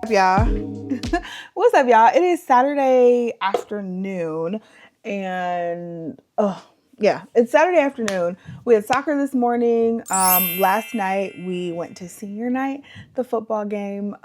y'all? What's up, y'all? It is Saturday afternoon, and yeah, it's Saturday afternoon. We had soccer this morning. Last night we went to senior night, the football game.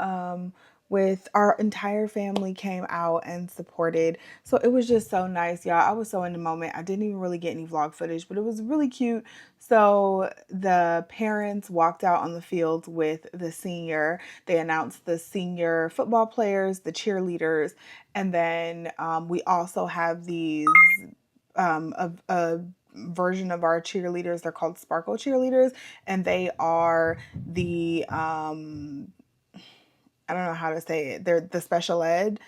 With our entire family came out and supported. So it was just so nice, y'all. I was so in the moment. I didn't even really get any vlog footage, but it was really cute. So the parents walked out on the field with the senior. They announced the senior football players, the cheerleaders, and then we also have these a version of our cheerleaders. They're called Sparkle cheerleaders, and they are the I don't know how to say it. They're the special ed.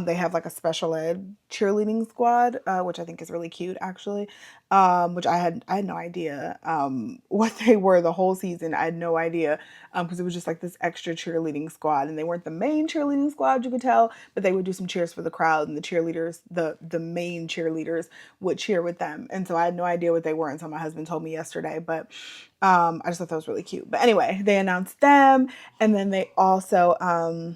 They have like a special ed cheerleading squad, which I think is really cute, actually. Which I had no idea what they were the whole season. I had no idea because it was just like this extra cheerleading squad, and they weren't the main cheerleading squad, you could tell, but they would do some cheers for the crowd, and the cheerleaders, the main cheerleaders, would cheer with them. And so I had no idea what they were until my husband told me yesterday, but I just thought that was really cute. But anyway, they announced them, and then they also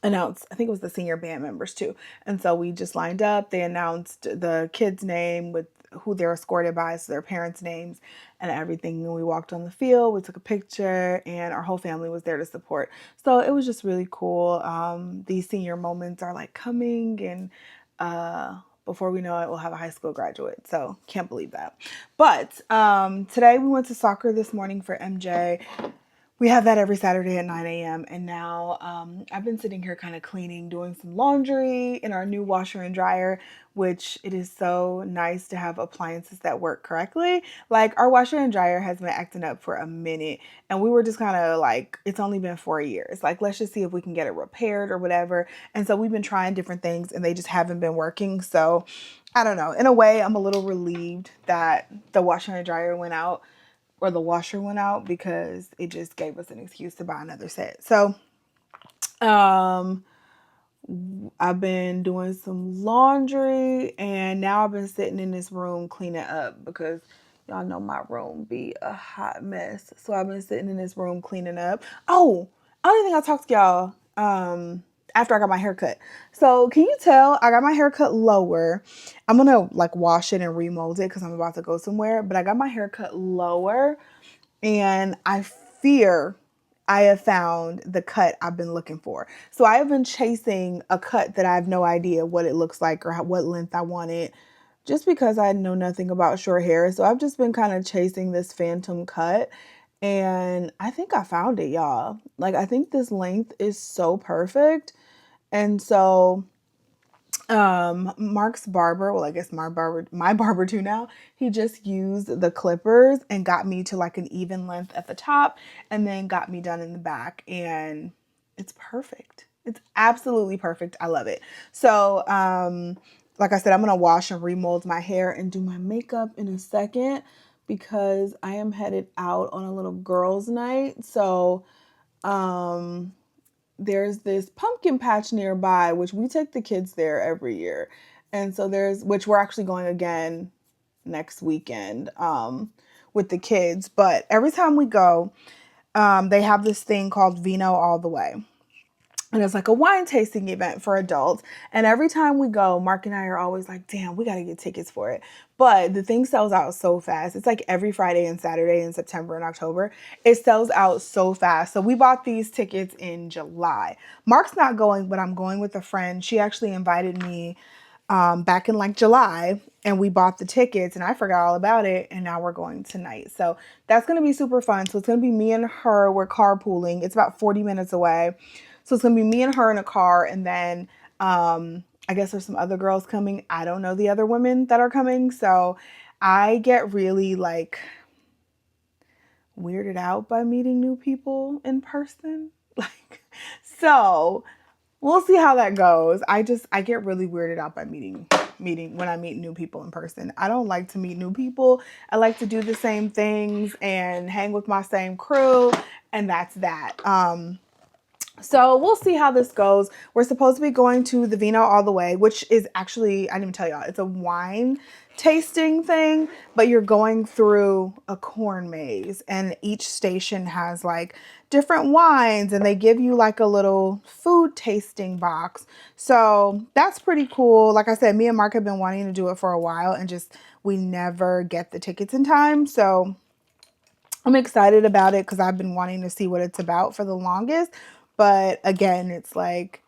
announced, I think it was the senior band members too. And so we just lined up. They announced the kids' name with who they're escorted by, so their parents' names and everything. And we walked on the field, we took a picture, and our whole family was there to support. So it was just really cool. These senior moments are like coming, and before we know it, we'll have a high school graduate. So can't believe that. But today we went to soccer this morning for MJ. We have that every Saturday at 9 a.m. And now I've been sitting here kind of cleaning, doing some laundry in our new washer and dryer, which it is so nice to have appliances that work correctly. Like, our washer and dryer has been acting up for a minute, and we were just kind of like, it's only been 4 years. Like, let's just see if we can get it repaired or whatever. And so we've been trying different things, and they just haven't been working. So I don't know. In a way, I'm a little relieved that the washer and dryer went out, or the washer went out, because it just gave us an excuse to buy another set. So I've been doing some laundry, and now I've been sitting in this room cleaning up because y'all know my room be a hot mess. So I've been sitting in this room cleaning up. Oh, I don't think I talked to y'all after I got my hair cut. So can you tell I got my hair cut lower? I'm gonna like wash it and remold it because I'm about to go somewhere, but I got my hair cut lower, and I fear I have found the cut I've been looking for. So I have been chasing a cut that I have no idea what it looks like or what length I want it, just because I know nothing about short hair. So I've just been kind of chasing this phantom cut, and I think I found it, y'all. Like, I think this length is so perfect. And so Mark's barber, well, I guess my barber too now, he just used the clippers and got me to like an even length at the top, and then got me done in the back, and it's perfect. It's absolutely perfect. I love it. So like I said, I'm gonna wash and remold my hair and do my makeup in a second, because I am headed out on a little girls' night. So there's this pumpkin patch nearby, which we take the kids there every year. And so which we're actually going again next weekend with the kids. But every time we go, they have this thing called Vino All the Way. And it's like a wine tasting event for adults. And every time we go, Mark and I are always like, damn, we got to get tickets for it. But the thing sells out so fast. It's like every Friday and Saturday in September and October. It sells out so fast. So we bought these tickets in July. Mark's not going, but I'm going with a friend. She actually invited me back in like July, and we bought the tickets, and I forgot all about it, and now we're going tonight. So that's going to be super fun. So it's going to be me and her. We're carpooling. It's about 40 minutes away. So it's going to be me and her in a car, and then I guess there's some other girls coming. I don't know the other women that are coming. So I get really like weirded out by meeting new people in person. Like, so we'll see how that goes. I get really weirded out by meeting when I meet new people in person. I don't like to meet new people. I like to do the same things and hang with my same crew, and that's that. So we'll see how this goes. We're supposed to be going to the Vino All the Way, which is actually, I didn't even tell y'all, it's a wine tasting thing, but you're going through a corn maze, and each station has like different wines, and they give you like a little food tasting box. So that's pretty cool. Like I said, me and Mark have been wanting to do it for a while, and just we never get the tickets in time. So I'm excited about it because I've been wanting to see what it's about for the longest. But again, it's like,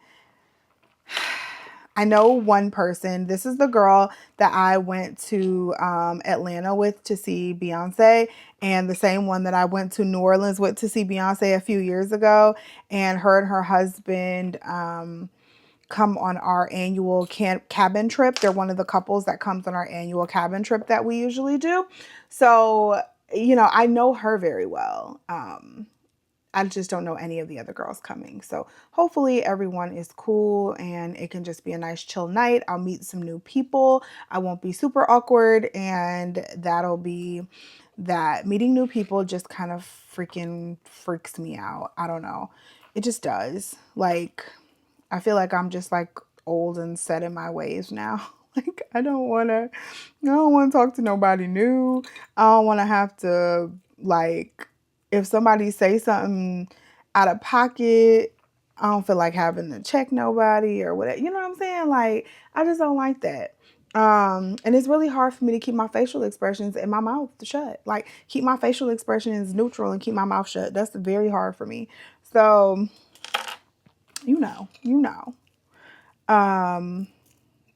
I know one person. This is the girl that I went to Atlanta with to see Beyonce, and the same one that I went to New Orleans with to see Beyonce a few years ago. And her husband come on our annual cabin trip. They're one of the couples that comes on our annual cabin trip that we usually do. So, you know, I know her very well. I just don't know any of the other girls coming. So hopefully everyone is cool and it can just be a nice chill night. I'll meet some new people. I won't be super awkward, and that'll be that. Meeting new people just kind of freaking freaks me out. I don't know. It just does. Like, I feel like I'm just like old and set in my ways now. Like, I don't want to talk to nobody new. I don't want to have to, like, if somebody say something out of pocket, I don't feel like having to check nobody or whatever. You know what I'm saying? Like, I just don't like that. And it's really hard for me to keep my facial expressions and my mouth shut. Like, keep my facial expressions neutral and keep my mouth shut. That's very hard for me. So, you know.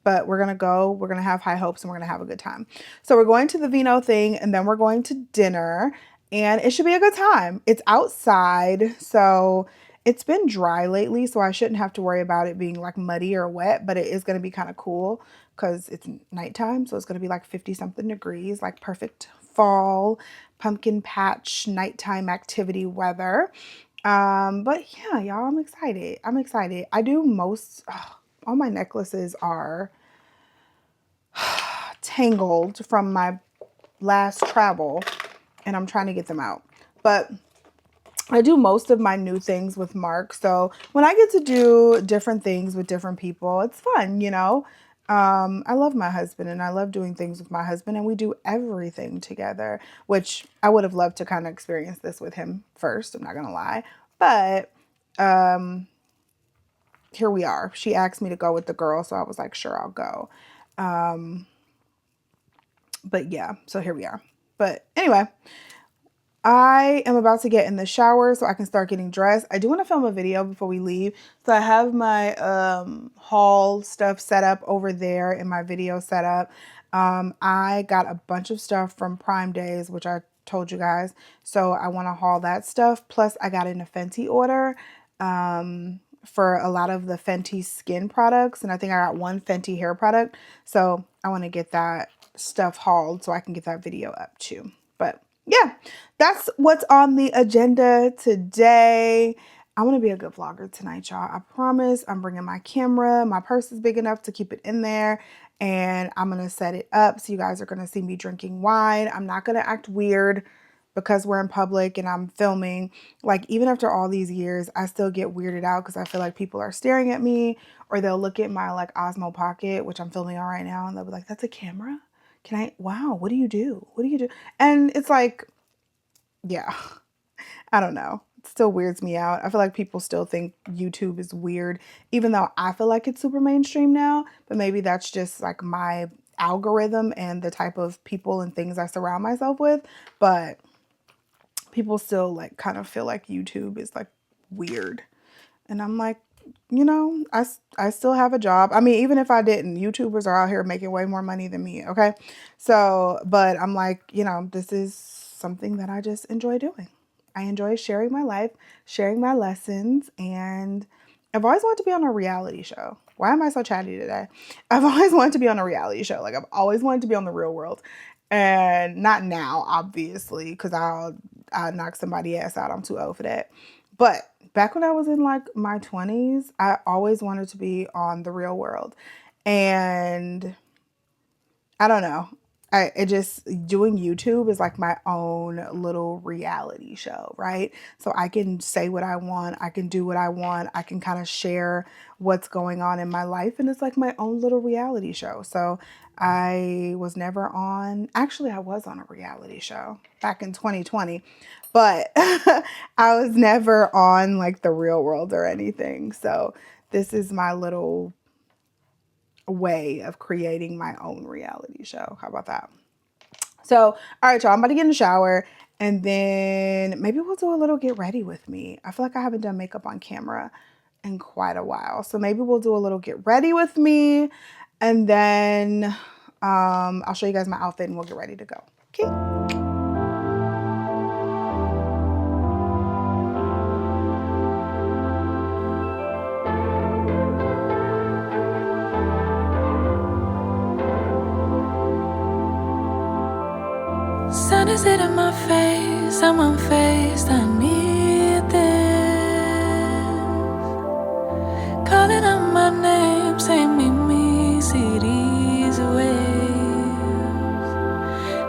But we're going to have high hopes, and we're going to have a good time. So we're going to the Vino thing, and then we're going to dinner, and it should be a good time. It's outside, so it's been dry lately, so I shouldn't have to worry about it being like muddy or wet, but it is going to be kind of cool because it's nighttime. So it's going to be like 50 something degrees, like perfect fall pumpkin patch nighttime activity weather. But yeah, y'all, I'm excited. I do all my necklaces are tangled from my last travel, and I'm trying to get them out. But I do most of my new things with Mark. So when I get to do different things with different people, it's fun, you know? I love my husband, and I love doing things with my husband, and we do everything together, which I would have loved to kind of experience this with him first. I'm not going to lie. But here we are. She asked me to go with the girl, so I was like, sure, I'll go. But yeah, so here we are. But anyway, I am about to get in the shower so I can start getting dressed. I do want to film a video before we leave. So I have my haul stuff set up over there in my video setup. I got a bunch of stuff from Prime Days, which I told you guys. So I want to haul that stuff. Plus I got in a Fenty order for a lot of the Fenty skin products. And I think I got one Fenty hair product. So I want to get that stuff hauled so I can get that video up too. But yeah, that's what's on the agenda today. I want to be a good vlogger tonight, y'all. I promise. I'm bringing my camera. My purse is big enough to keep it in there. And I'm going to set it up so you guys are going to see me drinking wine. I'm not going to act weird because we're in public and I'm filming. Like, even after all these years, I still get weirded out because I feel like people are staring at me, or they'll look at my like Osmo Pocket, which I'm filming on right now, and they'll be like, that's a camera? Can I, wow, what do you do? What do you do? And it's like, yeah, I don't know. It still weirds me out. I feel like people still think YouTube is weird, even though I feel like it's super mainstream now, but maybe that's just like my algorithm and the type of people and things I surround myself with. But people still like kind of feel like YouTube is like weird. And I'm like, you know, I still have a job. I mean, even if I didn't, YouTubers are out here making way more money than me. Okay. So, but I'm like, you know, this is something that I just enjoy doing. I enjoy sharing my life, sharing my lessons, and I've always wanted to be on a reality show. Why am I so chatty today? I've always wanted to be on a reality show. Like, I've always wanted to be on The Real World. And not now, obviously, because I'll knock somebody ass out. I'm too old for that. But back when I was in like my 20s, I always wanted to be on The Real World. And I don't know. it just doing YouTube is like my own little reality show, right? So I can say what I want, I can do what I want, I can kind of share what's going on in my life, and it's like my own little reality show. So I was never on, actually, I was on a reality show back in 2020, but I was never on like the Real World or anything. So this is my little way of creating my own reality show. How about that? So, all right, y'all, I'm about to get in the shower and then maybe we'll do a little get ready with me. I feel like I haven't done makeup on camera in quite a while. So maybe we'll do a little get ready with me and then I'll show you guys my outfit and we'll get ready to go. Okay. Sun is hitting my face, I'm unfazed, I need this. Calling out my name, say meet me, see these waves.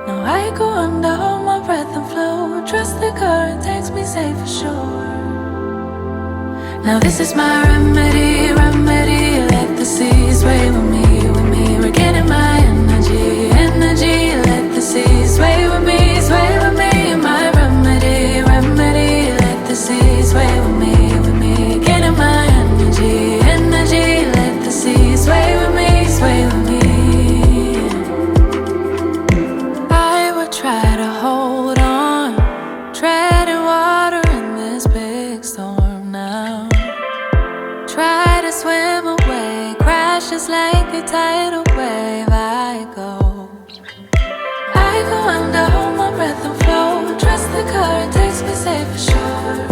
Now I go under, hold my breath and flow. Trust the current takes me safe for sure. Now this is my remedy, remedy. Let the seas sway with me, with me. We're getting my energy, energy. Let the seas sway with me, sway with me. My remedy, remedy. Let the seas sway with me, with me. Getting my energy, energy. Let the seas sway with me, sway with me. I would try to hold on, treading water in this big storm now. Try to swim away, crash just like a tidal wave. I go under, hold my breath and flow. Trust the current takes me safe for sure.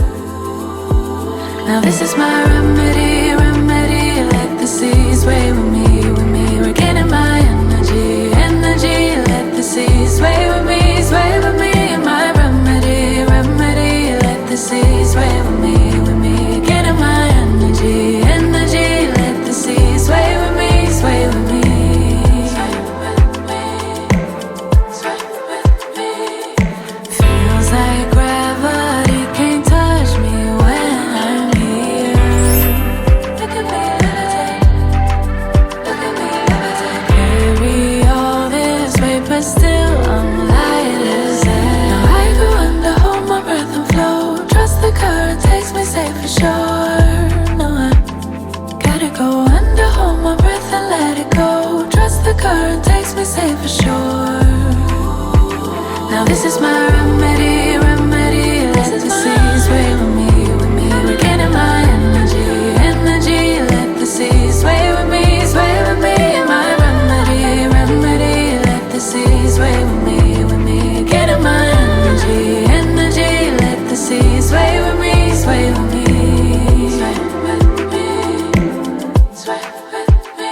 Now this is my remedy, remedy. Let the seas sway with me, with me. We're getting my energy, energy. Let the seas sway with me, sway with me. My remedy, remedy. Let the seas sway with me, with me. Getting my energy, energy. Let the seas sway with me, sway with me. Feels like gravity can't touch me when I'm here. Look at me levitate, look at me levitate. Carry all this weight, but still I'm light as air. Now I go under, hold my breath and flow. Trust the current takes me safe for sure. No, I gotta go under, hold my breath and let it go. Trust the current takes me safe for sure. Now this is my remedy, remedy. Let the seas sway with me, with me. We're getting my energy, energy. Let the seas sway with me, sway with me. My remedy, remedy. Let the seas sway with me, with me. Getting my energy, energy. Let the seas sway with me, sway with me. Sway with me, sway with me.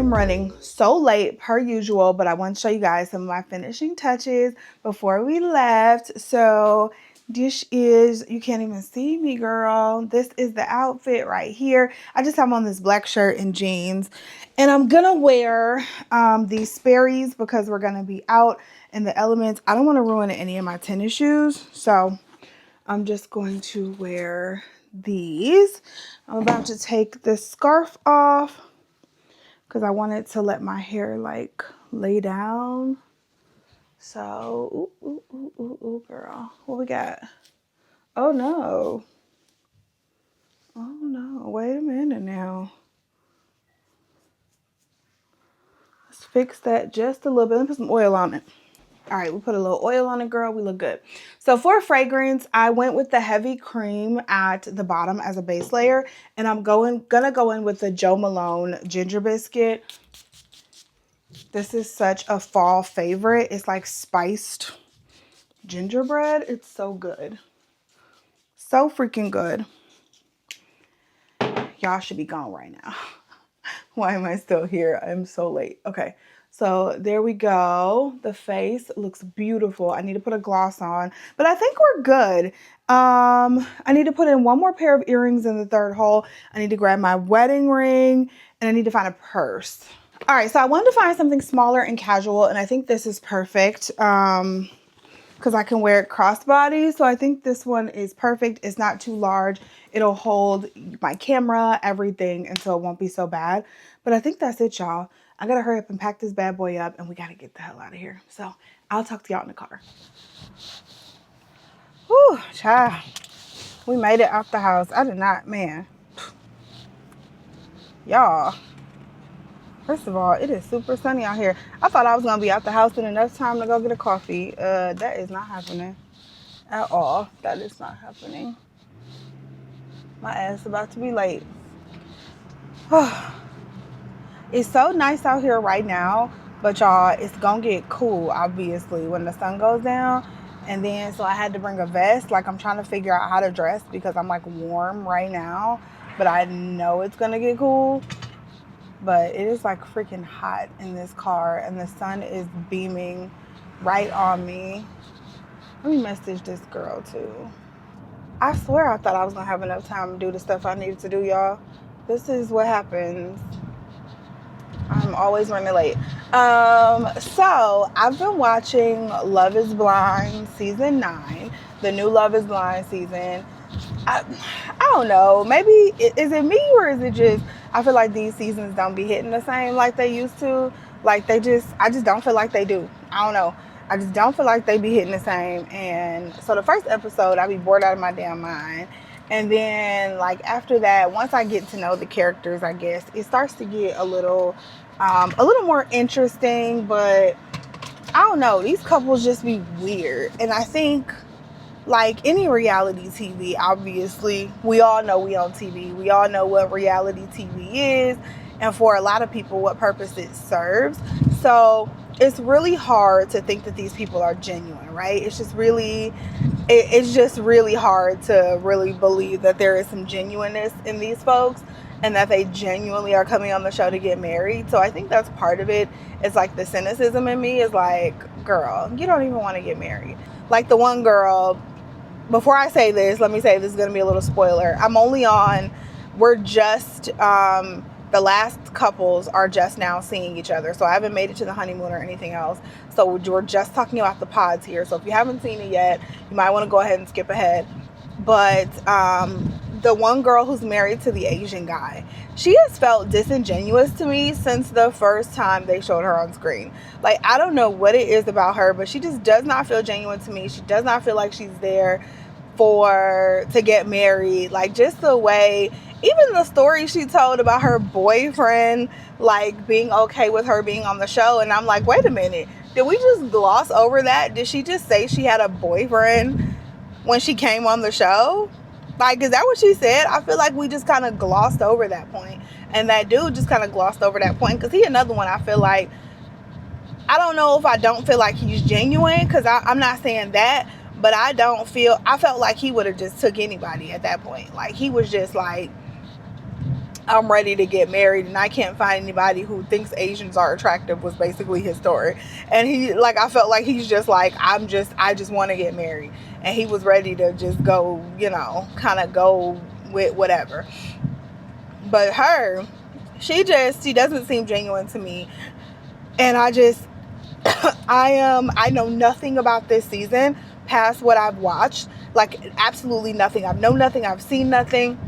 Running so late per usual, but I want to show you guys some of my finishing touches before we left. So this is, you can't even see me, girl. This is the outfit right here. I just have on this black shirt and jeans, and I'm gonna wear these Sperry's because we're gonna be out in the elements. I don't want to ruin any of my tennis shoes, so I'm just going to wear these. I'm about to take this scarf off because I wanted to let my hair like lay down. So, ooh, girl. What we got? Oh no. Oh no. Wait a minute now. fix that just a little bit. Let me put some oil on it. All right, we put a little oil on it, girl. We look good. So for fragrance, I went with the heavy cream at the bottom as a base layer, and I'm gonna go in with the Jo Malone ginger biscuit. This is such a fall favorite. It's like spiced gingerbread. It's so good. So freaking good. Y'all should be gone right now. Why am I still here? I'm so late. Okay. So there we go. The face looks beautiful. I need to put a gloss on, but I think we're good. I need to put in one more pair of earrings in the third hole. I need to grab my wedding ring, and I need to find a purse. All right, so I wanted to find something smaller and casual, and I think this is perfect because I can wear it crossbody. So I think this one is perfect. It's not too large. It'll hold my camera, everything, and so it won't be so bad. But I think that's it, y'all. I gotta hurry up and pack this bad boy up, and we gotta get the hell out of here. So I'll talk to y'all in the car. Whew, child. We made it out the house. I did not, man. Y'all. First of all, it is super sunny out here. I thought I was gonna be out the house in enough time to go get a coffee. That is not happening at all. That is not happening. My ass about to be late. It's so nice out here right now, but y'all, it's gonna get cool, obviously, when the sun goes down. And then, so I had to bring a vest. Like, I'm trying to figure out how to dress because I'm, like, warm right now. But I know it's gonna get cool. But it is, like, freaking hot in this car. And the sun is beaming right on me. Let me message this girl, too. I swear I thought I was gonna have enough time to do the stuff I needed to do, y'all. This is what happens. I'm always running late. So I've been watching Love is Blind season 9, the new Love is Blind season. I don't know. Maybe is it me or is it just I feel like these seasons don't be hitting the same like they used to. Like I just don't feel like they do. I don't know. I just don't feel like they be hitting the same. And so the first episode, I be bored out of my damn mind. And then, like, after that, once I get to know the characters, I guess, it starts to get a little more interesting. But I don't know. These couples just be weird. And I think, like any reality TV, obviously, we all know we on TV. We all know what reality TV is. And for a lot of people, what purpose it serves. So it's really hard to think that these people are genuine, right? It's just really hard to really believe that there is some genuineness in these folks and that they genuinely are coming on the show to get married. So I think that's part of it. It's like the cynicism in me is like, girl, you don't even want to get married. Like the one girl, before I say this, let me say this is going to be a little spoiler. We're just, the last couples are just now seeing each other. So I haven't made it to the honeymoon or anything else. So we're just talking about the pods here. So if you haven't seen it yet, you might want to go ahead and skip ahead. But the one girl who's married to the Asian guy, she has felt disingenuous to me since the first time they showed her on screen. Like, I don't know what it is about her, but she just does not feel genuine to me. She does not feel like she's there to get married. Like, just the way, even the story she told about her boyfriend, like, being okay with her being on the show. And I'm like, wait a minute, did we just gloss over that? Did she just say she had a boyfriend when she came on the show? Like, is that what she said? I feel like we just kind of glossed over that point. And that dude just kind of glossed over that point. Because he another one I feel like, I don't know if I don't feel like he's genuine. Because I'm not saying that. But I felt like he would have just took anybody at that point. Like, he was just like, I'm ready to get married and I can't find anybody who thinks Asians are attractive, was basically his story. And I felt like he's just like, I just want to get married. And he was ready to just go, kind of go with whatever. But her, she doesn't seem genuine to me. And I know nothing about this season past what I've watched. Like, absolutely nothing. I've known nothing. I've seen nothing.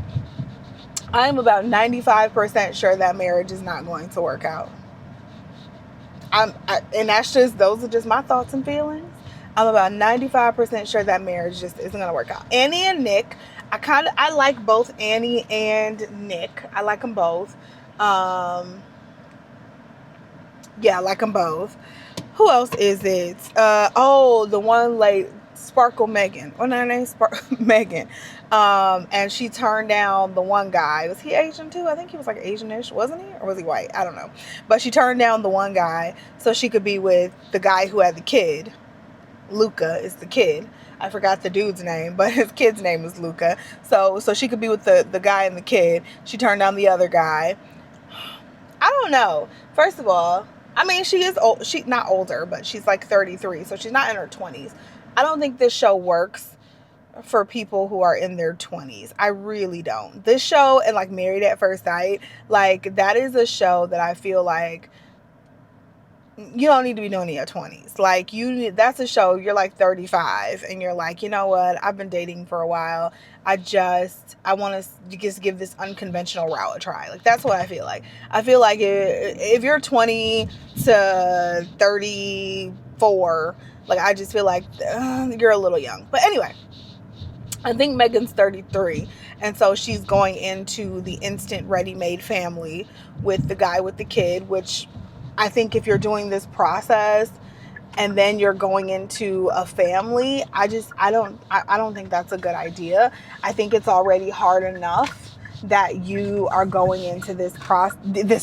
I'm about 95% sure that marriage is not going to work out. And those are just my thoughts and feelings. I'm about 95% sure that marriage just isn't going to work out. Annie and Nick, I like both Annie and Nick. I like them both. Yeah, I like them both. Who else is it? Oh, the one like Sparkle Megan. What her name? Megan. And she turned down the one guy. Was he Asian too? I think he was like Asianish, wasn't he? Or was he white? I don't know. But she turned down the one guy so she could be with the guy who had the kid. Luca is the kid. I forgot the dude's name, but his kid's name is Luca. So she could be with the guy and the kid. She turned down the other guy. I don't know. First of all, I mean, she is old. She's not older, but she's like 33, so she's not in her 20s. I don't think this show works for people who are in their 20s. I really don't. This show and like Married at First Sight, like that is a show that I feel like you don't need to be doing in your 20s. Like that's a show you're like 35 and you're like, you know what? I've been dating for a while. I want to just give this unconventional route a try. Like that's what I feel like. I feel like if you're 20 to 34, like I just feel like you're a little young. But anyway, I think Megan's 33, and so she's going into the instant ready-made family with the guy with the kid, which I think if you're doing this process and then you're going into a family, I don't think that's a good idea. I think it's already hard enough that you are going into this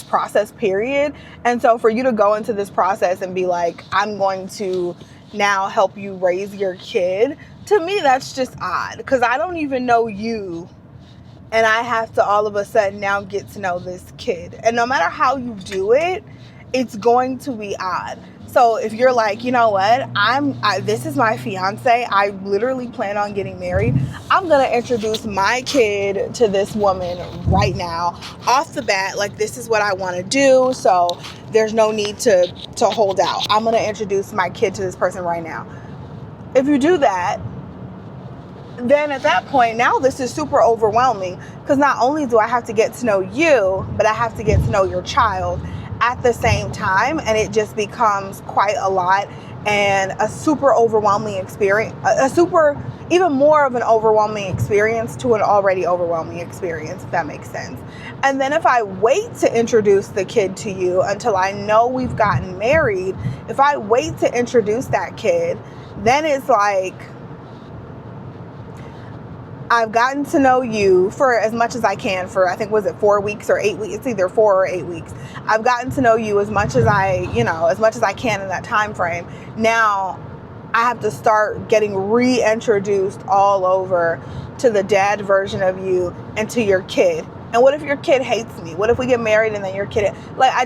process period. And so for you to go into this process and be like, I'm going to now help you raise your kid, to me that's just odd, because I don't even know you and I have to all of a sudden now get to know this kid. And no matter how you do it, it's going to be odd. So if you're like, you know what, this is my fiance, I literally plan on getting married, I'm gonna introduce my kid to this woman right now, off the bat, like this is what I want to do, so there's no need to hold out. I'm gonna introduce my kid to this person right now. If you do that, then at that point, now this is super overwhelming, because not only do I have to get to know you, but I have to get to know your child at the same time, and it just becomes quite a lot and a super overwhelming experience, even more of an overwhelming experience to an already overwhelming experience, if that makes sense. And then if I wait to introduce the kid to you until I know we've gotten married, if I wait to introduce that kid, then it's like, I've gotten to know you for as much as I can for, I think, was it 4 weeks or 8 weeks? It's either 4 or 8 weeks. I've gotten to know you as much as I can in that time frame. Now I have to start getting reintroduced all over to the dad version of you and to your kid. And what if your kid hates me? What if we get married and then your kid, like, I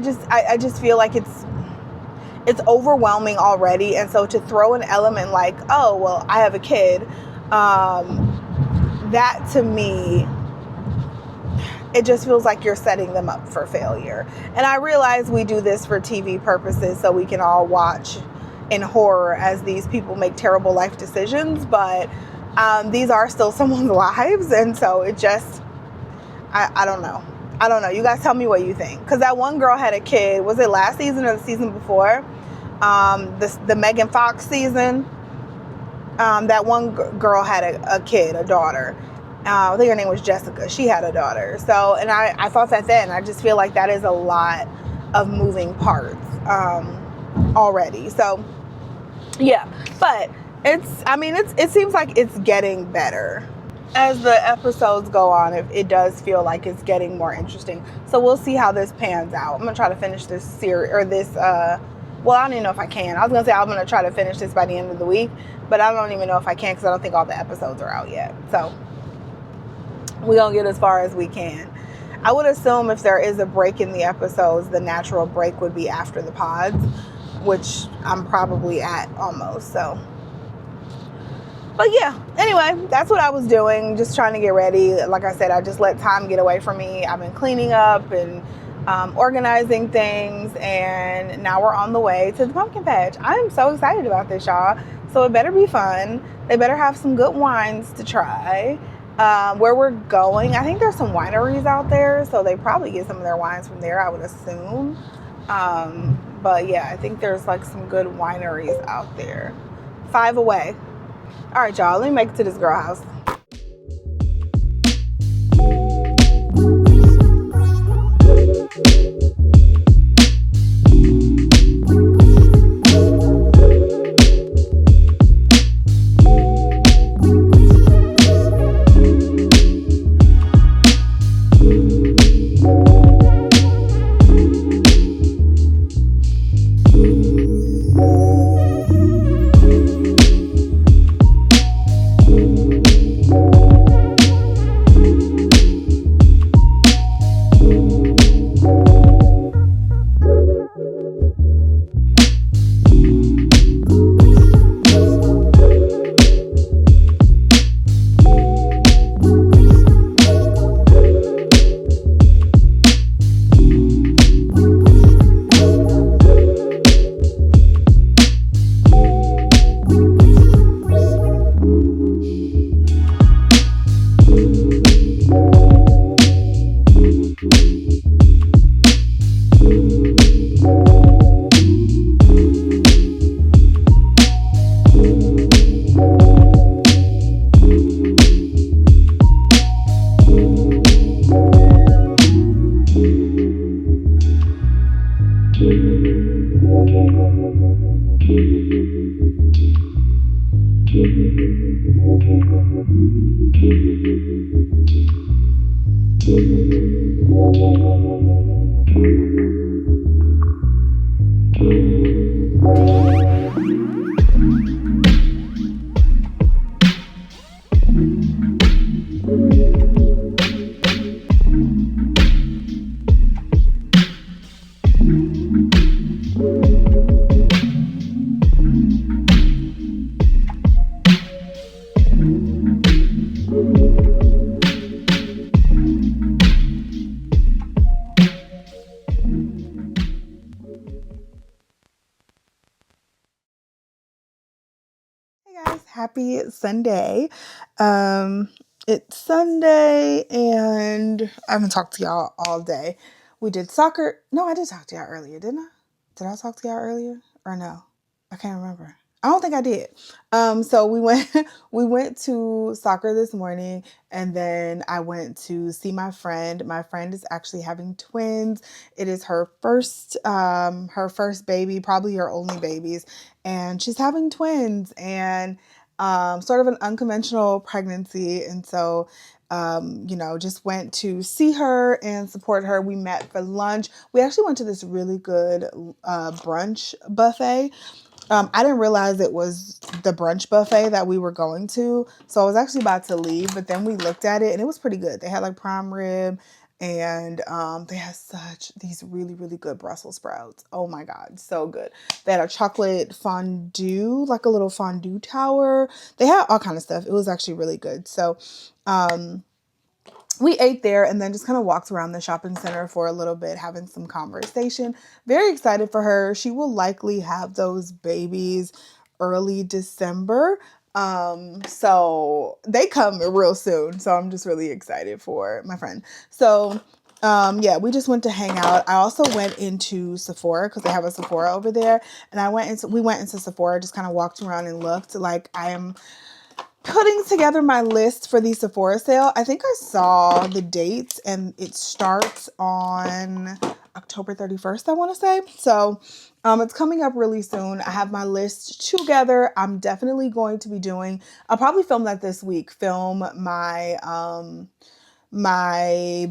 just feel like it's overwhelming already. And so to throw an element like, oh, well, I have a kid, that to me, it just feels like you're setting them up for failure. And I realize we do this for TV purposes so we can all watch in horror as these people make terrible life decisions, but these are still someone's lives. And so it just, I don't know. You guys tell me what you think. Because that one girl had a kid. Was it last season or the season before? The Megan Fox season. That one girl had a kid, a daughter. I think her name was Jessica. She had a daughter. So, and I thought that then. I just feel like that is a lot of moving parts already. So, yeah. But it seems like it's getting better. As the episodes go on, it does feel like it's getting more interesting. So we'll see how this pans out. I'm going to try to finish this series, or this, well, I don't even know if I can. I was going to say I'm going to try to finish this by the end of the week, but I don't even know if I can because I don't think all the episodes are out yet. So we're going to get as far as we can. I would assume if there is a break in the episodes, the natural break would be after the pods, which I'm probably at almost. So, but yeah, anyway, that's what I was doing. Just trying to get ready. Like I said, I just let time get away from me. I've been cleaning up and organizing things, and now we're on the way to the pumpkin patch. I am so excited about this, y'all. So it better be fun. They better have some good wines to try. Where we're going, I think there's some wineries out there, so they probably get some of their wines from there, I would assume. But yeah, I think there's like some good wineries out there. 5 away. All right, y'all, let me make it to this girl house. Hey guys, happy Sunday. Um, it's Sunday and I haven't talked to y'all all day. We did soccer. No, I did talk to y'all earlier, didn't I? Did I talk to y'all earlier or no? I can't remember. I don't think I did. So we went we went to soccer this morning and then I went to see my friend. My friend is actually having twins. It is her first baby, probably her only babies, and she's having twins and sort of an unconventional pregnancy. And so just went to see her and support her. We met for lunch. We actually went to this really good brunch buffet. I didn't realize it was the brunch buffet that we were going to. So I was actually about to leave, but then we looked at it and it was pretty good. They had like prime rib and they had these really, really good Brussels sprouts. Oh my God, so good. They had a chocolate fondue, like a little fondue tower. They had all kind of stuff. It was actually really good. So, we ate there and then just kind of walked around the shopping center for a little bit, having some conversation. Very excited for her. She will likely have those babies early December. So they come real soon. So I'm just really excited for my friend. So yeah, we just went to hang out. I also went into Sephora because they have a Sephora over there. And we went into Sephora, just kind of walked around and looked. Like I am putting together my list for the Sephora sale. I think I saw the dates and it starts on October 31st, I want to say. So it's coming up really soon. I have my list together. I'm definitely going to be I'll probably film that this week, film my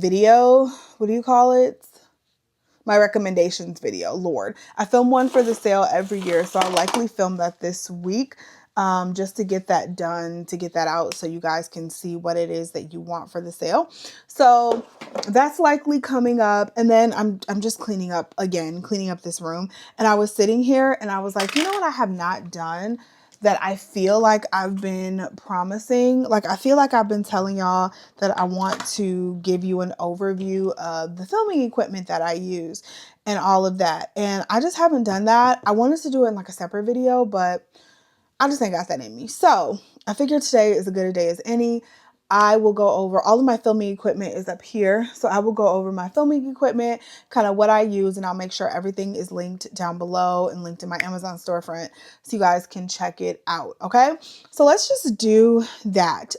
video. What do you call it? My recommendations video. Lord, I film one for the sale every year, so I'll likely film that this week, just to get that done, to get that out so you guys can see what it is that you want for the sale. So that's likely coming up. And then I'm just cleaning up this room. And I was sitting here and I was like, you know what I have not done that I feel like I've been promising? Like, I feel like I've been telling y'all that I want to give you an overview of the filming equipment that I use and all of that. And I just haven't done that. I wanted to do it in like a separate video, but I just ain't got that in me. So I figured today is as good a day as any. I will go over all of my filming equipment is up here. So I will go over my filming equipment, kind of what I use, and I'll make sure everything is linked down below and linked in my Amazon storefront so you guys can check it out. Okay. So let's just do that.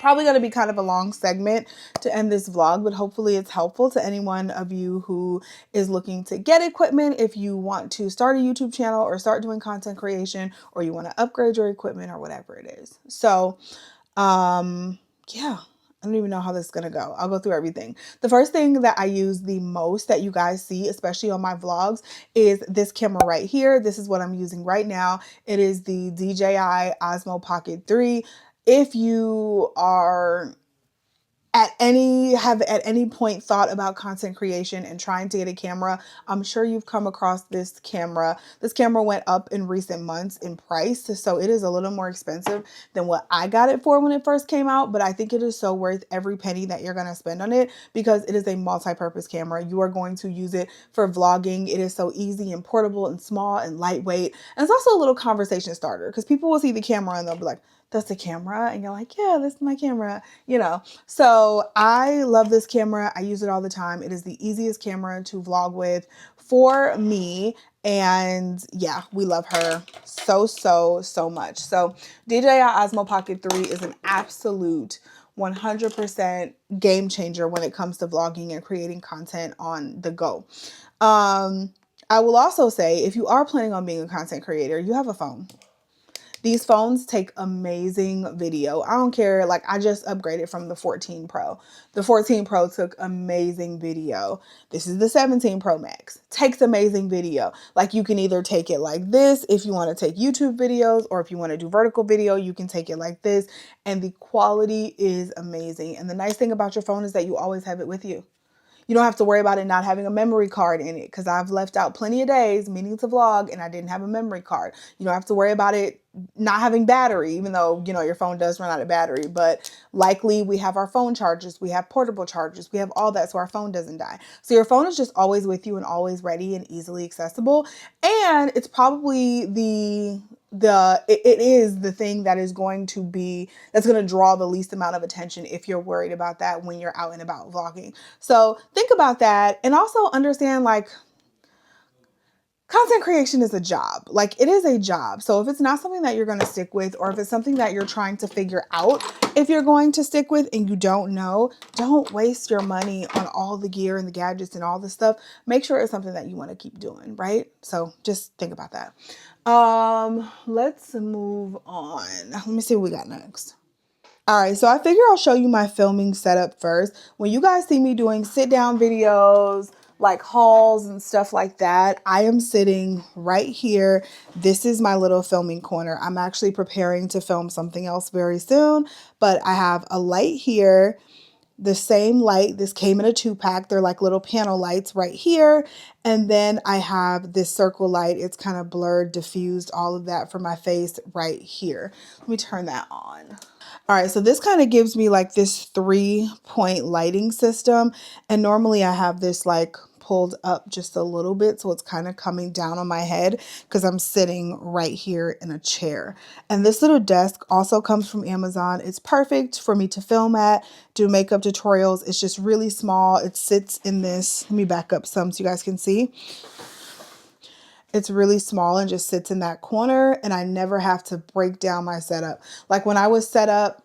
Probably going to be kind of a long segment to end this vlog, but hopefully it's helpful to anyone of you who is looking to get equipment. If you want to start a YouTube channel or start doing content creation, or you want to upgrade your equipment or whatever it is. So, yeah, I don't even know how this is going to go. I'll go through everything. The first thing that I use the most that you guys see, especially on my vlogs, is this camera right here. This is what I'm using right now. It is the DJI Osmo Pocket 3. If you are at any point thought about content creation and trying to get a camera, I'm sure you've come across this camera. This camera went up in recent months in price, so it is a little more expensive than what I got it for when it first came out, but I think it is so worth every penny that you're going to spend on it because it is a multi-purpose camera. You are going to use it for vlogging. It is so easy and portable and small and lightweight. And it's also a little conversation starter because people will see the camera and they'll be like, that's the camera, and you're like, yeah, this is my camera, you know. So I love this camera. I use it all the time. It is the easiest camera to vlog with for me, and yeah, we love her so much. So DJI Osmo Pocket 3 is an absolute 100% game changer when it comes to vlogging and creating content on the go. I will also say, if you are planning on being a content creator, you have a phone. These phones take amazing video. I don't care. Like, I just upgraded from the 14 Pro. The 14 Pro took amazing video. This is the 17 Pro Max. Takes amazing video. Like, you can either take it like this if you want to take YouTube videos, or if you want to do vertical video, you can take it like this. And the quality is amazing. And the nice thing about your phone is that you always have it with you. You don't have to worry about it not having a memory card in it, because I've left out plenty of days meaning to vlog and I didn't have a memory card. You don't have to worry about it not having battery, even though, you know, your phone does run out of battery. But likely we have our phone chargers, we have portable chargers, we have all that, so our phone doesn't die. So your phone is just always with you and always ready and easily accessible. And it's probably it is the thing that is going to be, that's going to draw the least amount of attention if you're worried about that when you're out and about vlogging. So think about that, and also understand, like, content creation is a job. Like, it is a job. So if it's not something that you're going to stick with, or if it's something that you're trying to figure out if you're going to stick with and you don't know, don't waste your money on all the gear and the gadgets and all the stuff. Make sure it's something that you want to keep doing, right? So just think about that. Let's move on. Let me see what we got next. All right, so I figure I'll show you my filming setup first. When you guys see me doing sit down videos, like hauls and stuff like that, I am sitting right here. This is my little filming corner. I'm actually preparing to film something else very soon, but I have a light here. The same light, this came in a 2-pack. They're like little panel lights right here. And then I have this circle light. It's kind of blurred, diffused, all of that for my face right here. Let me turn that on. All right, so this kind of gives me like this 3-point lighting system. And normally I have this like pulled up just a little bit, so it's kind of coming down on my head because I'm sitting right here in a chair. And this little desk also comes from Amazon. It's perfect for me to film at, do makeup tutorials. It's just really small. It sits in this, let me back up some so you guys can see. It's really small and just sits in that corner, and I never have to break down my setup. Like when I was set up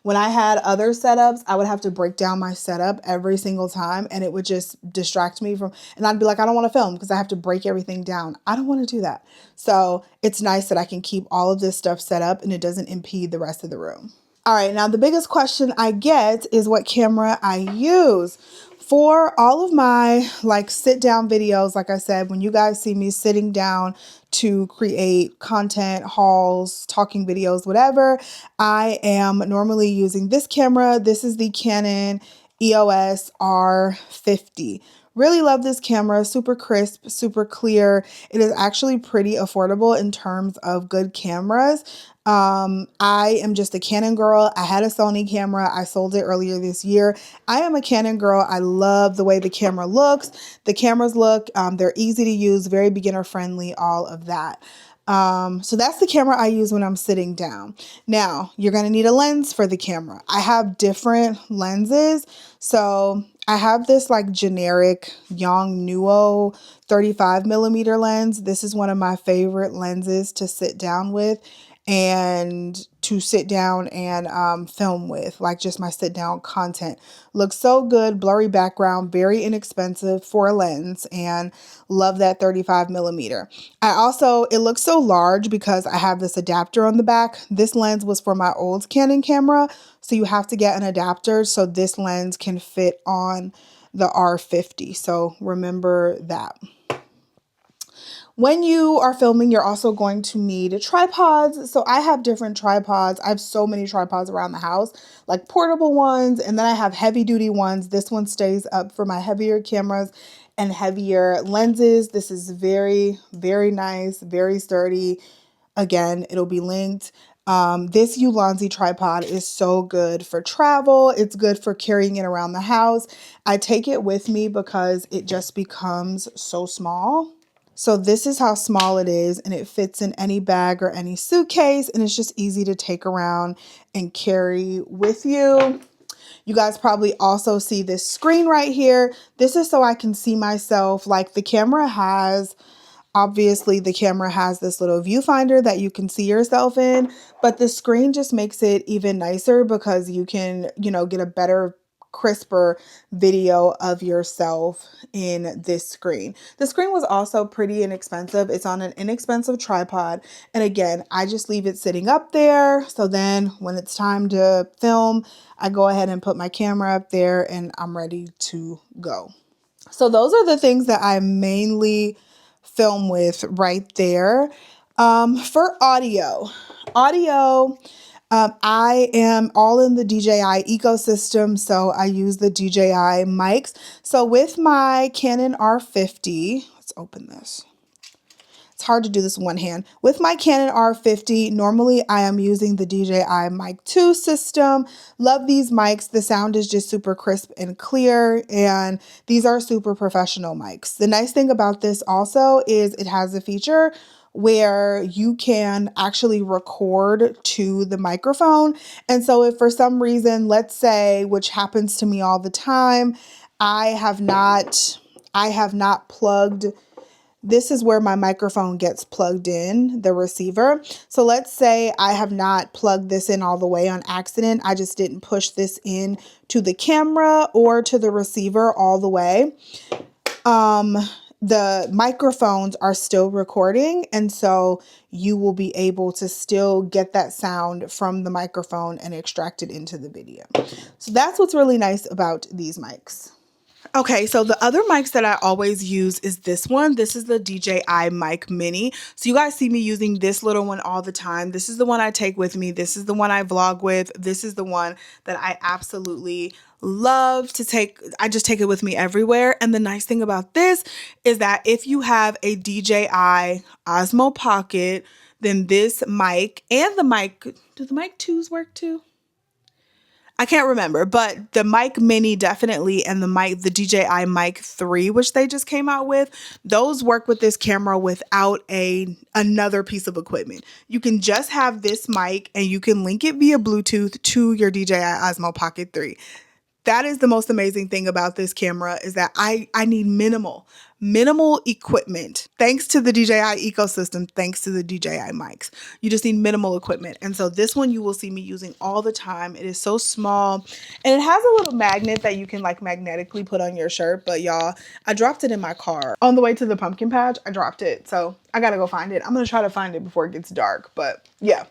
when I had other setups, I would have to break down my setup every single time, and it would just distract me from, and I'd be like, I don't want to film because I have to break everything down. I don't want to do that. So it's nice that I can keep all of this stuff set up and it doesn't impede the rest of the room. All right, now the biggest question I get is what camera I use. For all of my like sit down videos, like I said, when you guys see me sitting down to create content, hauls, talking videos, whatever, I am normally using this camera. This is the Canon EOS R50. Really love this camera, super crisp, super clear. It is actually pretty affordable in terms of good cameras. I am just a Canon girl. I had a Sony camera. I sold it earlier this year. I am a Canon girl. I love the way the camera looks. The cameras look, they're easy to use, very beginner friendly, all of that. So that's the camera I use when I'm sitting down. Now, you're going to need a lens for the camera. I have different lenses. So I have this like generic Yongnuo 35mm lens. This is one of my favorite lenses to sit down with and film with, like just my sit down content. Looks so good, blurry background, very inexpensive for a lens, and love that 35mm. It looks so large because I have this adapter on the back. This lens was for my old Canon camera, so you have to get an adapter so this lens can fit on the R50. So remember that. When you are filming, you're also going to need tripods. So I have different tripods. I have so many tripods around the house, like portable ones, and then I have heavy duty ones. This one stays up for my heavier cameras and heavier lenses. This is very, very nice, very sturdy. Again, it'll be linked. This Ulanzi tripod is so good for travel. It's good for carrying it around the house. I take it with me because it just becomes so small. So this is how small it is, and it fits in any bag or any suitcase, and it's just easy to take around and carry with you. You guys probably also see this screen right here. This is so I can see myself. Like obviously the camera has this little viewfinder that you can see yourself in, but the screen just makes it even nicer because you can, get a better crisper video of yourself in this screen. The screen was also pretty inexpensive. It's on an inexpensive tripod. And again, I just leave it sitting up there. So then when it's time to film, I go ahead and put my camera up there and I'm ready to go. So those are the things that I mainly film with right there. For audio, I am all in the DJI ecosystem, so I use the DJI mics. So with my Canon R50, let's open this. It's hard to do this one hand. With my Canon R50, normally I am using the DJI Mic 2 system. Love these mics. The sound is just super crisp and clear, and these are super professional mics. The nice thing about this also is it has a feature where you can actually record to the microphone. And so if for some reason, let's say, which happens to me all the time, I have not plugged. This is where my microphone gets plugged in, the receiver. So let's say I have not plugged this in all the way on accident. I just didn't push this in to the camera or to the receiver all the way. The microphones are still recording, and so you will be able to still get that sound from the microphone and extract it into the video. So that's what's really nice about these mics. Okay, so the other mics that I always use is this one. This is the DJI Mic Mini. So you guys see me using this little one all the time. This is the one I take with me. This is the one I vlog with. This is the one that I absolutely love to take. I just take it with me everywhere. And the nice thing about this is that if you have a DJI Osmo Pocket, then this mic and the mic, do the mic 2s work too? I can't remember, but the Mic Mini definitely, and the DJI Mic 3, which they just came out with, those work with this camera without another piece of equipment. You can just have this mic and you can link it via Bluetooth to your DJI Osmo Pocket 3. That is the most amazing thing about this camera, is that I need minimal equipment. Thanks to the DJI ecosystem, thanks to the DJI mics. You just need minimal equipment. And so this one you will see me using all the time. It is so small, and it has a little magnet that you can like magnetically put on your shirt. But y'all, I dropped it in my car. On the way to the pumpkin patch, I dropped it. So I gotta go find it. I'm gonna try to find it before it gets dark, but yeah.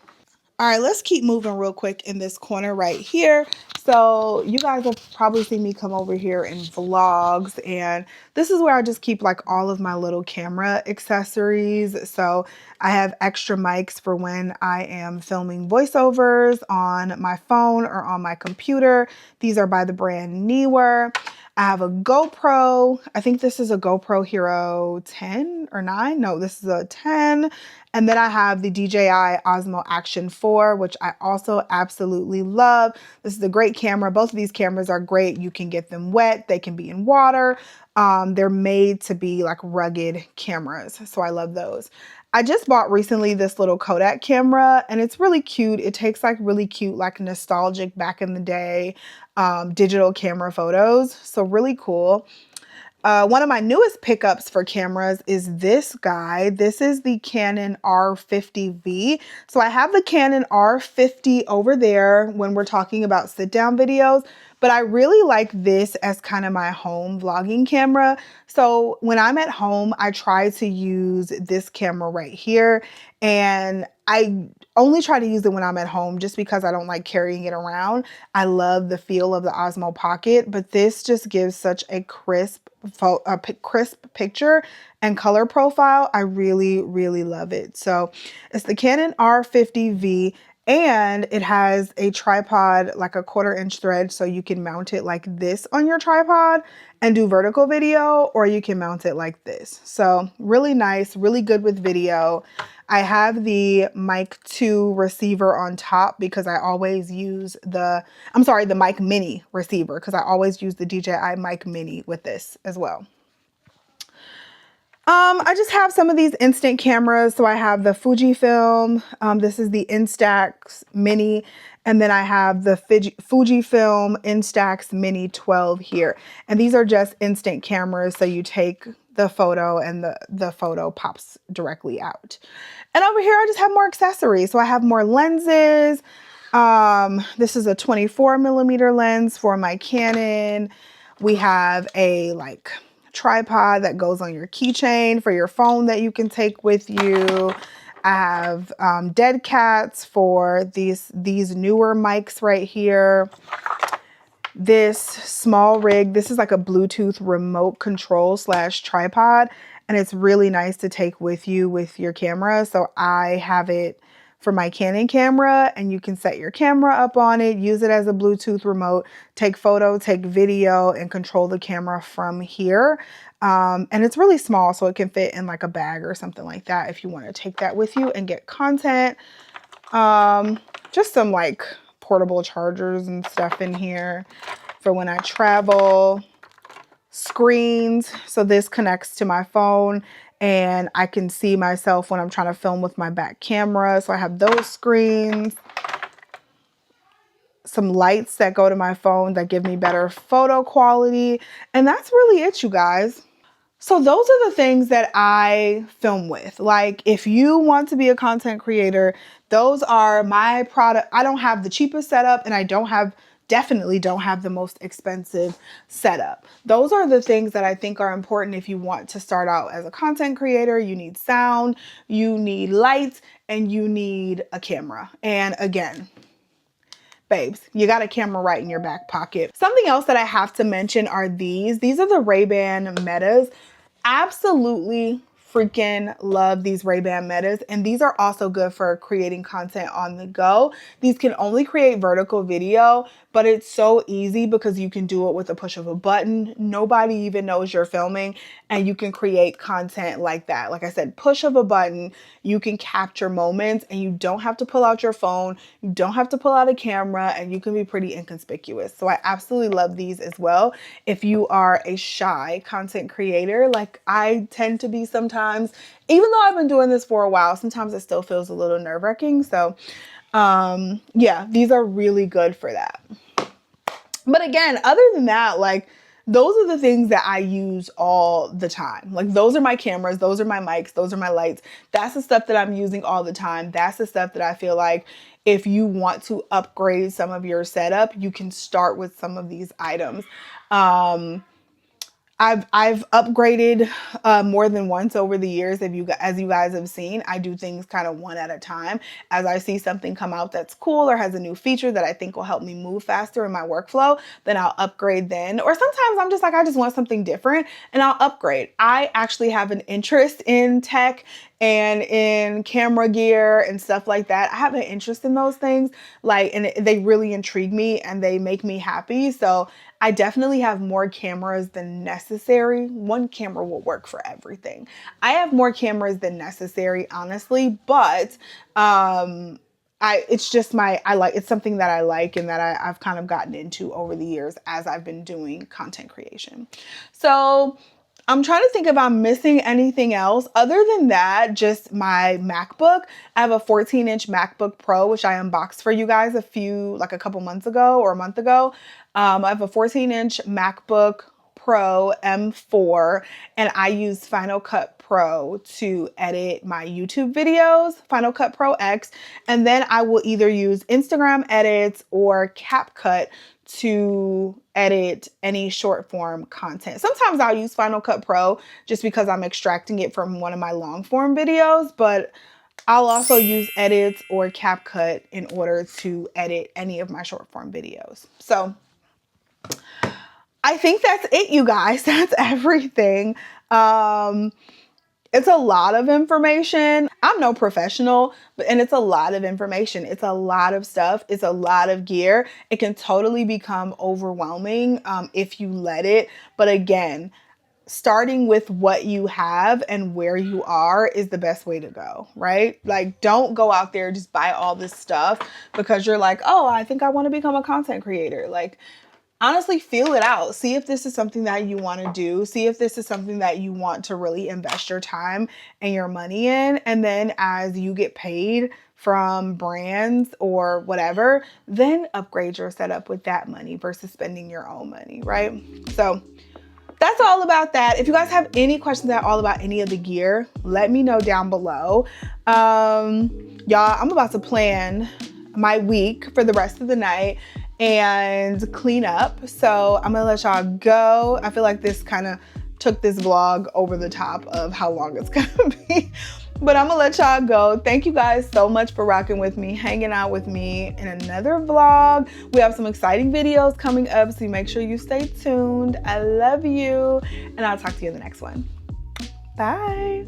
All right, let's keep moving real quick in this corner right here. So you guys have probably seen me come over here in vlogs, and this is where I just keep like all of my little camera accessories. So I have extra mics for when I am filming voiceovers on my phone or on my computer. These are by the brand Neewer. I have a GoPro. I think this is a GoPro Hero 10 or 9. No, this is a 10. And then I have the DJI Osmo Action 4, which I also absolutely love. This is a great camera. Both of these cameras are great. You can get them wet. They can be in water. They're made to be like rugged cameras. So I love those. I just bought recently this little Kodak camera, and it's really cute. It takes like really cute, like nostalgic back in the day digital camera photos. So really cool. One of my newest pickups for cameras is this guy. This is the Canon R50V. So I have the Canon R50 over there when we're talking about sit down videos, but I really like this as kind of my home vlogging camera. So when I'm at home, I try to use this camera right here, and I only try to use it when I'm at home just because I don't like carrying it around. I love the feel of the Osmo Pocket, but this just gives such a crisp picture and color profile. I really, really love it. So it's the Canon R50V, and it has a tripod, like a 1/4-inch thread, so you can mount it like this on your tripod and do vertical video, or you can mount it like this. So really nice, really good with video. I have the Mic 2 receiver on top because I always use the Mic Mini receiver, because I always use the DJI Mic Mini with this as well. I just have some of these instant cameras. So I have the Fujifilm. This is the Instax Mini. And then I have the Fujifilm Instax Mini 12 here. And these are just instant cameras. So you take the photo and the photo pops directly out. And over here, I just have more accessories. So I have more lenses. This is a 24mm lens for my Canon. We have a like tripod that goes on your keychain for your phone that you can take with you. I have dead cats for these newer mics right here. This small rig, this is like a Bluetooth remote control / tripod, and it's really nice to take with you with your camera. So I have it for my Canon camera, and you can set your camera up on it, use it as a Bluetooth remote, take photo, take video, and control the camera from here. And it's really small, so it can fit in like a bag or something like that if you want to take that with you and get content. Just some like portable chargers and stuff in here for when I travel. Screens, so this connects to my phone and I can see myself when I'm trying to film with my back camera, so I have those screens. Some lights that go to my phone that give me better photo quality, and that's really it, you guys. So those are the things that I film with. Like, if you want to be a content creator, those are my product. I don't have the cheapest setup, and I definitely don't have the most expensive setup. Those are the things that I think are important if you want to start out as a content creator. You need sound, you need lights, and you need a camera. And again, babes, you got a camera right in your back pocket. Something else that I have to mention are these. These are the Ray-Ban Metas. Absolutely freaking love these Ray-Ban Metas, and these are also good for creating content on the go. These can only create vertical video, but it's so easy because you can do it with a push of a button. Nobody even knows you're filming, and you can create content like that. Like I said, push of a button, you can capture moments, and you don't have to pull out your phone, you don't have to pull out a camera, and you can be pretty inconspicuous. So I absolutely love these as well. If you are a shy content creator, like I tend to be sometimes, even though I've been doing this for a while, sometimes it still feels a little nerve-wracking. So yeah, these are really good for that. But again, other than that, like, those are the things that I use all the time. Like, those are my cameras, those are my mics, those are my lights. That's the stuff that I'm using all the time. That's the stuff that I feel like if you want to upgrade some of your setup, you can start with some of these items. I've upgraded more than once over the years. As you guys have seen, I do things kind of one at a time. As I see something come out that's cool or has a new feature that I think will help me move faster in my workflow, then I'll upgrade then. Or sometimes I'm just like, I just want something different and I'll upgrade. I actually have an interest in tech and in camera gear and stuff like that. I have an interest in those things, and they really intrigue me and they make me happy. So I definitely have more cameras than necessary. One camera will work for everything. I have more cameras than necessary, honestly, but it's just it's something that I like and that I've kind of gotten into over the years as I've been doing content creation. So I'm trying to think if I'm missing anything else. Other than that, just my MacBook. I have a 14-inch MacBook Pro, which I unboxed for you guys a couple months ago or a month ago. I have a 14-inch MacBook Pro M4, and I use Final Cut Pro to edit my YouTube videos, Final Cut Pro X, and then I will either use Instagram edits or CapCut to edit any short form content. Sometimes I'll use Final Cut Pro just because I'm extracting it from one of my long form videos, but I'll also use edits or CapCut in order to edit any of my short form videos. So I think that's it, you guys. That's everything. It's a lot of information. I'm no professional, and it's a lot of information. It's a lot of stuff. It's a lot of gear. It can totally become overwhelming if you let it. But again, starting with what you have and where you are is the best way to go, right? Like, don't go out there, just buy all this stuff because you're like, oh, I think I want to become a content creator. Like, honestly, feel it out. See if this is something that you want to do. See if this is something that you want to really invest your time and your money in. And then as you get paid from brands or whatever, then upgrade your setup with that money versus spending your own money, right? So that's all about that. If you guys have any questions at all about any of the gear, let me know down below. Y'all, I'm about to plan my week for the rest of the night and clean up. So I'm gonna let y'all go. I feel like this kind of took this vlog over the top of how long it's gonna be. But I'm gonna let y'all go. Thank you guys so much for rocking with me, hanging out with me in another vlog. We have some exciting videos coming up, so make sure you stay tuned. I love you, and I'll talk to you in the next one. Bye.